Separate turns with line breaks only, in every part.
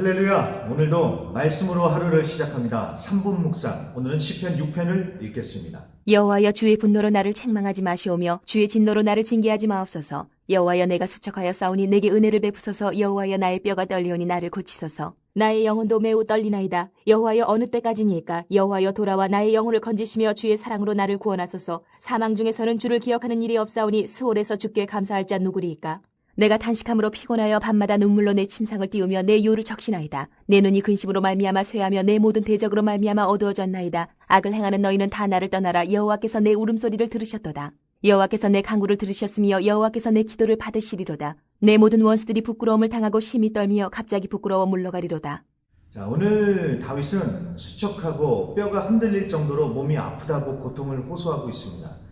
할렐루야! 오늘도 말씀으로 하루를 시작합니다. 3분 묵상, 오늘은 시편 6편을 읽겠습니다.
여호와여, 주의 분노로 나를 책망하지 마시오며 주의 진노로 나를 징계하지 마옵소서. 여호와여, 내가 수척하여 싸우니 내게 은혜를 베푸소서. 여호와여, 나의 뼈가 떨리오니 나를 고치소서. 나의 영혼도 매우 떨리나이다. 여호와여, 어느 때까지니까? 여호와여, 돌아와 나의 영혼을 건지시며 주의 사랑으로 나를 구원하소서. 사망 중에서는 주를 기억하는 일이 없사오니 스올에서 주께 감사할 자 누구리이까? 내가 탄식함으로 피곤하여 밤마다 눈물로 내 침상을 띄우며 내 요를 적시나이다. 내 눈이 근심으로 말미암아 쇠하며 내 모든 대적으로 말미암아 어두워졌나이다. 악을 행하는 너희는 다 나를 떠나라. 여호와께서 내 울음소리를 들으셨도다. 여호와께서 내 간구를 들으셨으며 여호와께서 내 기도를 받으시리로다. 내 모든 원수들이 부끄러움을 당하고 심히 떨미어 갑자기 부끄러워 물러가리로다.
자, 오늘 다윗은 수척하고 뼈가 흔들릴 정도로 몸이 아프다고 고통을 호소하고 있습니다.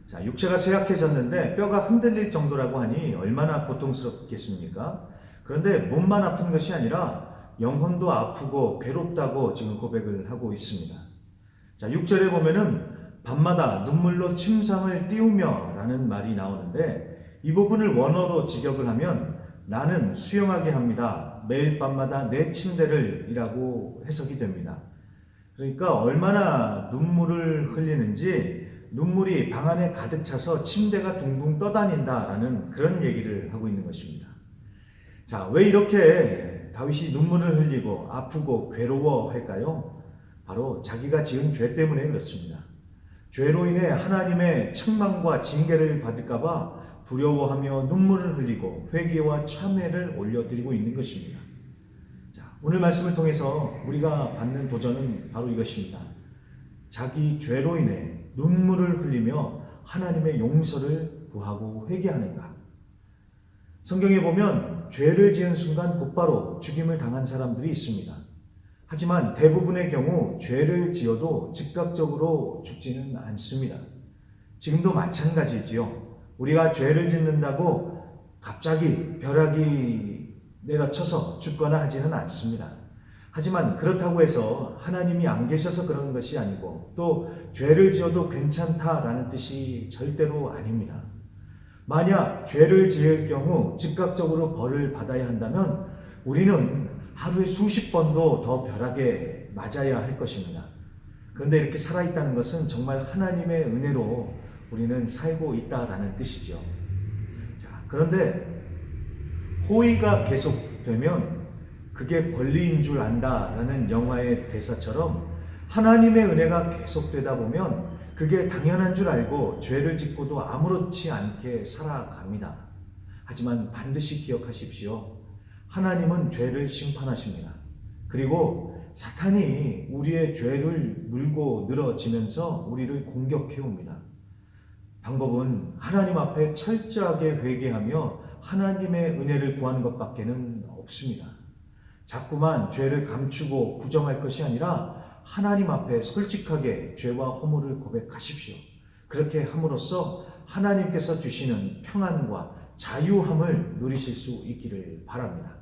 자, 육체가 쇠약해졌는데 뼈가 흔들릴 정도라고 하니 얼마나 고통스럽겠습니까? 그런데 몸만 아픈 것이 아니라 영혼도 아프고 괴롭다고 지금 고백을 하고 있습니다. 자, 6절에 보면은 밤마다 눈물로 침상을 띄우며 라는 말이 나오는데 이 부분을 원어로 직역을 하면 나는 수영하게 합니다. 매일 밤마다 내 침대를 이라고 해석이 됩니다. 그러니까 얼마나 눈물을 흘리는지 눈물이 방 안에 가득 차서 침대가 둥둥 떠다닌다라는 그런 얘기를 하고 있는 것입니다. 자, 왜 이렇게 다윗이 눈물을 흘리고 아프고 괴로워할까요? 바로 자기가 지은 죄 때문에 그렇습니다. 죄로 인해 하나님의 책망과 징계를 받을까봐 두려워하며 눈물을 흘리고 회개와 참회를 올려드리고 있는 것입니다. 자, 오늘 말씀을 통해서 우리가 받는 도전은 바로 이것입니다. 자기 죄로 인해 눈물을 흘리며 하나님의 용서를 구하고 회개하는가? 성경에 보면 죄를 지은 순간 곧바로 죽임을 당한 사람들이 있습니다. 하지만 대부분의 경우 죄를 지어도 즉각적으로 죽지는 않습니다. 지금도 마찬가지지요. 우리가 죄를 짓는다고 갑자기 벼락이 내려쳐서 죽거나 하지는 않습니다. 하지만 그렇다고 해서 하나님이 안 계셔서 그런 것이 아니고 또 죄를 지어도 괜찮다라는 뜻이 절대로 아닙니다. 만약 죄를 지을 경우 즉각적으로 벌을 받아야 한다면 우리는 하루에 수십 번도 더 벼락에 맞아야 할 것입니다. 그런데 이렇게 살아있다는 것은 정말 하나님의 은혜로 우리는 살고 있다라는 뜻이죠. 자, 그런데 호의가 계속되면 그게 권리인 줄 안다라는 영화의 대사처럼 하나님의 은혜가 계속되다 보면 그게 당연한 줄 알고 죄를 짓고도 아무렇지 않게 살아갑니다. 하지만 반드시 기억하십시오. 하나님은 죄를 심판하십니다. 그리고 사탄이 우리의 죄를 물고 늘어지면서 우리를 공격해 옵니다. 방법은 하나님 앞에 철저하게 회개하며 하나님의 은혜를 구하는 것밖에는 없습니다. 자꾸만 죄를 감추고 부정할 것이 아니라 하나님 앞에 솔직하게 죄와 허물을 고백하십시오. 그렇게 함으로써 하나님께서 주시는 평안과 자유함을 누리실 수 있기를 바랍니다.